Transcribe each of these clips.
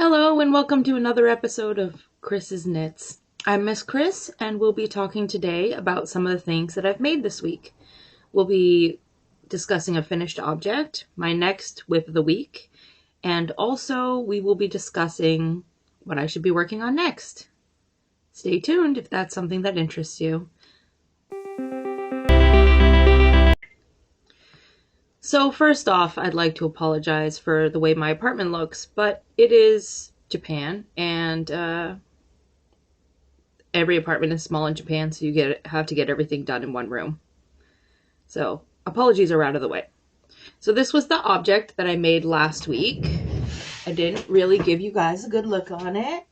Hello and welcome to another episode of Chris's Knits. I'm Miss Chris and we'll be talking today about some of the things that I've made this week. We'll be discussing a finished object, my next whip of the week, and also we will be discussing what I should be working on next. Stay tuned if that's something that interests you. So first off, I'd like to apologize for the way my apartment looks, but it is Japan, and every apartment is small in Japan, so you have to get everything done in one room. So apologies are out of the way. So this was the object that I made last week. I didn't really give you guys a good look on it,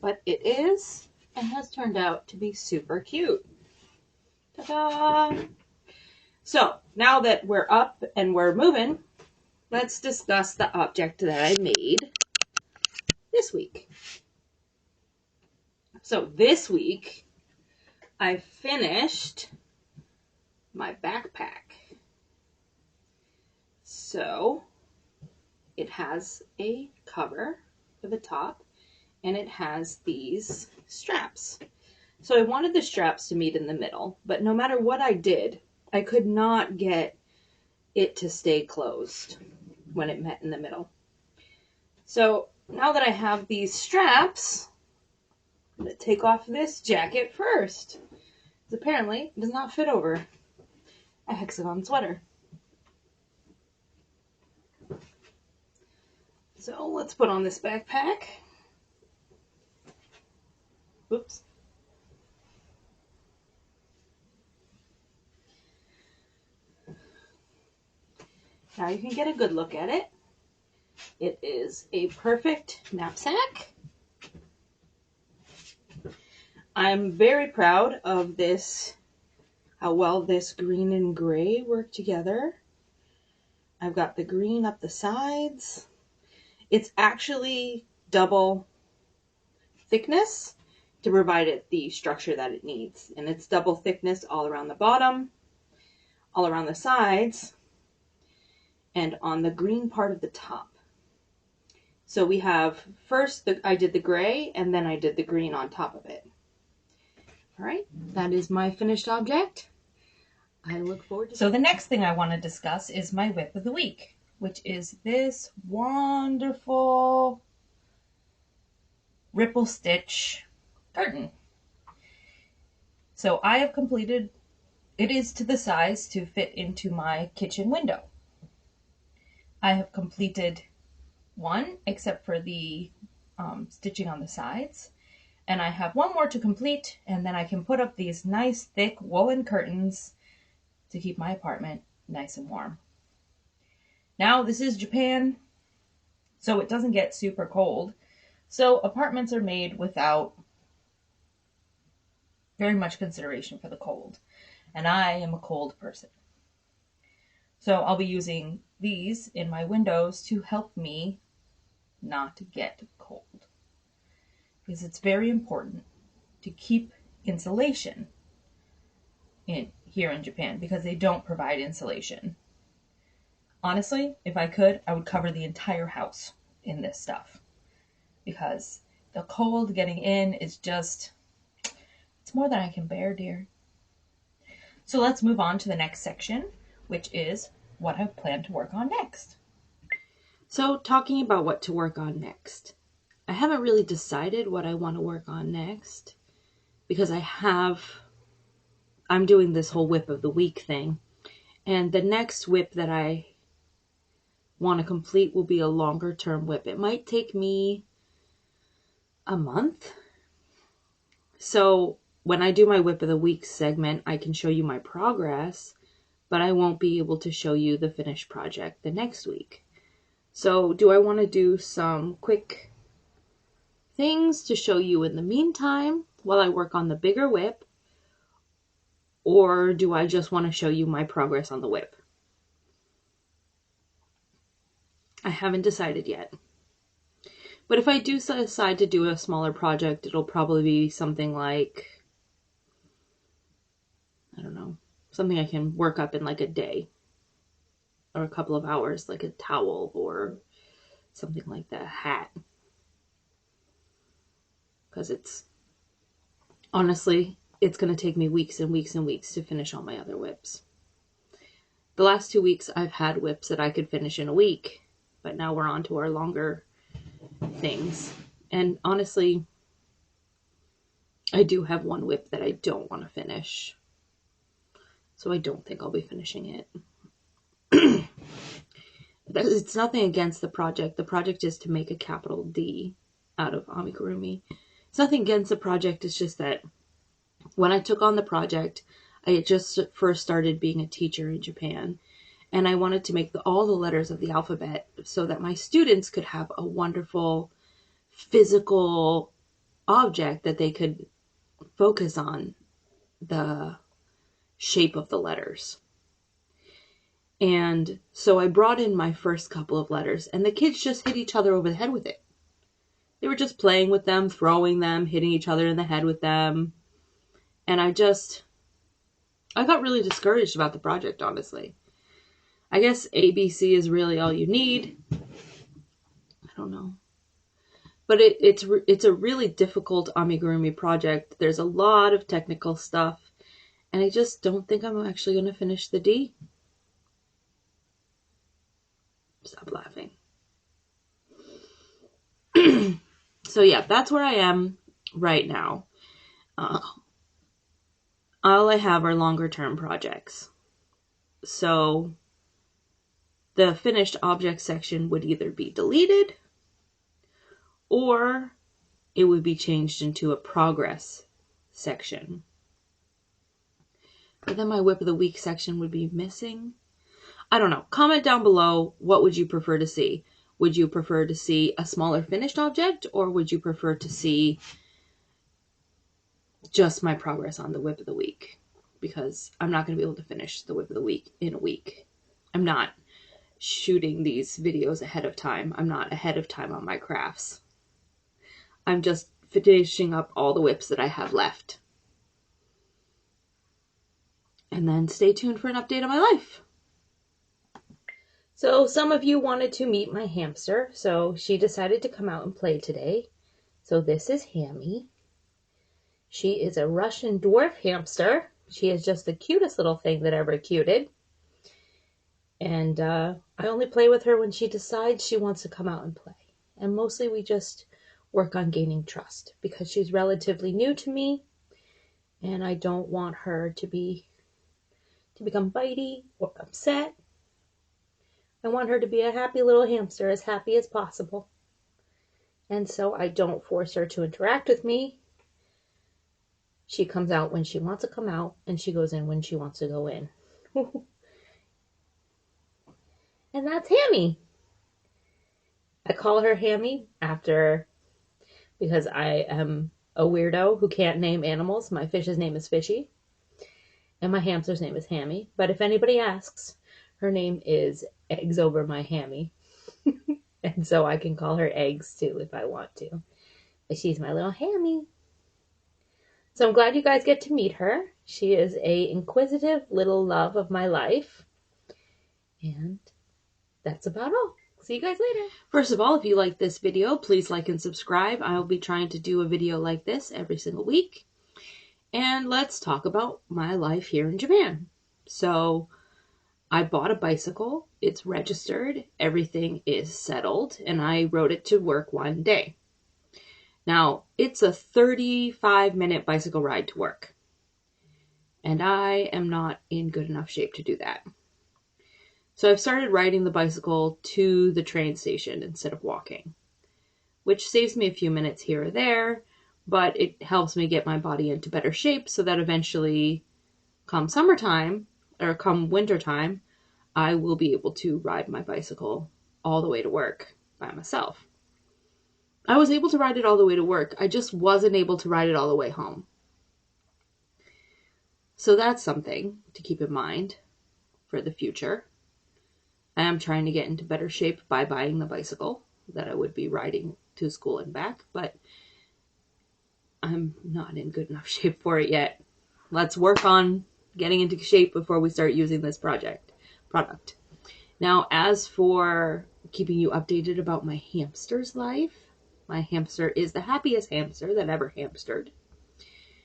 but it is and has turned out to be super cute. Ta-da! So now that we're up and we're moving, let's discuss the object that I made this week. So this week, I finished my backpack. So it has a cover for the top and it has these straps. So I wanted the straps to meet in the middle, but no matter what I did, I could not get it to stay closed when it met in the middle. So now that I have these straps, I'm going to take off this jacket first, because apparently it does not fit over a hexagon sweater. So let's put on this backpack. Whoops. Now you can get a good look at it. It is a perfect knapsack. I'm very proud of this, how well this green and gray work together. I've got the green up the sides. It's actually double thickness to provide it the structure that it needs. And it's double thickness all around the bottom, all around the sides, and on the green part of the top. So we have first, I did the gray, and then I did the green on top of it. All right, that is my finished object. I look forward to it. So the next thing I want to discuss is my whip of the week, which is this wonderful ripple stitch curtain. So I have completed, it is to the size to fit into my kitchen window. I have completed one, except for the stitching on the sides. And I have one more to complete, and then I can put up these nice thick woolen curtains to keep my apartment nice and warm. Now, this is Japan, so it doesn't get super cold. So apartments are made without very much consideration for the cold. And I am a cold person. So I'll be using these in my windows to help me not get cold. Because it's very important to keep insulation here in Japan, because they don't provide insulation. Honestly, if I could, I would cover the entire house in this stuff, because the cold getting in is just, it's more than I can bear, dear. So let's move on to the next section, which is what I plan to work on next. So talking about what to work on next, I haven't really decided what I want to work on next, because I'm doing this whole whip of the week thing, and the next whip that I want to complete will be a longer term whip. It might take me a month. So when I do my whip of the week segment, I can show you my progress, but I won't be able to show you the finished project the next week. So do I want to do some quick things to show you in the meantime while I work on the bigger whip, or do I just want to show you my progress on the whip? I haven't decided yet. But if I do decide to do a smaller project, it'll probably be something like, I don't know, something I can work up in like a day or a couple of hours, like a towel or something like that, a hat. because honestly, it's going to take me weeks and weeks and weeks to finish all my other whips. The last 2 weeks I've had whips that I could finish in a week, but now we're on to our longer things. And honestly, I do have one whip that I don't want to finish, so I don't think I'll be finishing it. It's nothing against the project. The project is to make a capital D out of amigurumi. It's nothing against the project. It's just that when I took on the project, I had just first started being a teacher in Japan, and I wanted to make all the letters of the alphabet so that my students could have a wonderful physical object that they could focus on the shape of the letters. And so I brought in my first couple of letters, and the kids just hit each other over the head with it. They were just playing with them, throwing them, hitting each other in the head with them. And I got really discouraged about the project, honestly. I guess ABC is really all you need. I don't know. But it's a really difficult amigurumi project. There's a lot of technical stuff, and I just don't think I'm actually going to finish the D. Stop laughing. So yeah, that's where I am right now. All I have are longer term projects. So the finished object section would either be deleted or it would be changed into a progress section. But then my whip of the week section would be missing. I don't know. Comment down below, what would you prefer to see? Would you prefer to see a smaller finished object, or would you prefer to see just my progress on the whip of the week? Because I'm not going to be able to finish the whip of the week in a week. I'm not shooting these videos ahead of time. I'm not ahead of time on my crafts. I'm just finishing up all the whips that I have left. And then stay tuned for an update on my life. So some of you wanted to meet my hamster, so she decided to come out and play today. So this is Hammy. She is a Russian dwarf hamster. She is just the cutest little thing that ever cuted. And I only play with her when she decides she wants to come out and play. And mostly we just work on gaining trust because she's relatively new to me. And I don't want her to become bitey or upset. I want her to be a happy little hamster, as happy as possible. And so I don't force her to interact with me. She comes out when she wants to come out, and she goes in when she wants to go in. And that's Hammy. I call her Hammy because I am a weirdo who can't name animals. My fish's name is Fishy, and my hamster's name is Hammy. But if anybody asks, her name is Eggs over my Hammy. And so I can call her Eggs too if I want to. But she's my little Hammy. So I'm glad you guys get to meet her. She is a inquisitive little love of my life. And that's about all. See you guys later. First of all, if you like this video, please like and subscribe. I'll be trying to do a video like this every single week. And let's talk about my life here in Japan. So I bought a bicycle. It's registered. Everything is settled. And I rode it to work one day. Now, it's a 35-minute bicycle ride to work. And I am not in good enough shape to do that. So I've started riding the bicycle to the train station instead of walking, which saves me a few minutes here or there, but it helps me get my body into better shape so that eventually come summertime or come wintertime, I will be able to ride my bicycle all the way to work by myself. I was able to ride it all the way to work. I just wasn't able to ride it all the way home. So that's something to keep in mind for the future. I am trying to get into better shape by buying the bicycle that I would be riding to school and back, but I'm not in good enough shape for it yet. Let's work on getting into shape before we start using this product. Now, as for keeping you updated about my hamster's life, My hamster is the happiest hamster that ever hamstered.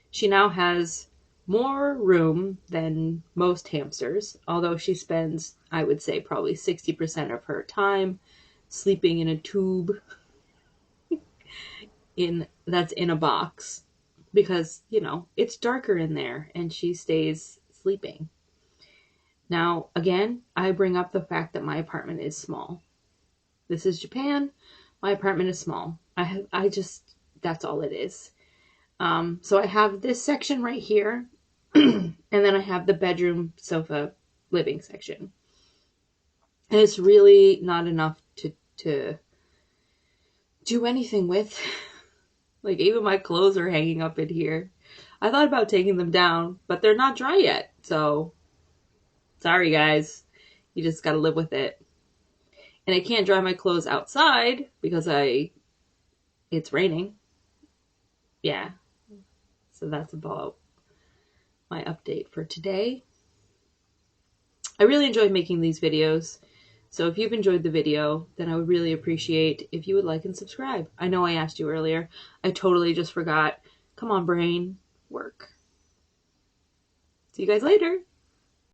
She now has more room than most hamsters, although she spends, I would say, probably 60% of her time sleeping in a tube that's in a box because, you know, it's darker in there and she stays sleeping. Now, again, I bring up the fact that my apartment is small. This is Japan. My apartment is small. I just, that's all it is. So I have this section right here, and then I have the bedroom, sofa, living section. And it's really not enough to do anything with. Like, even my clothes are hanging up in here. I thought about taking them down, but they're not dry yet. So, sorry guys. You just gotta live with it. And I can't dry my clothes outside because it's raining. Yeah. So that's about my update for today. I really enjoyed making these videos. So if you've enjoyed the video, then I would really appreciate if you would like and subscribe. I know I asked you earlier. I totally just forgot. Come on, brain. Work. See you guys later.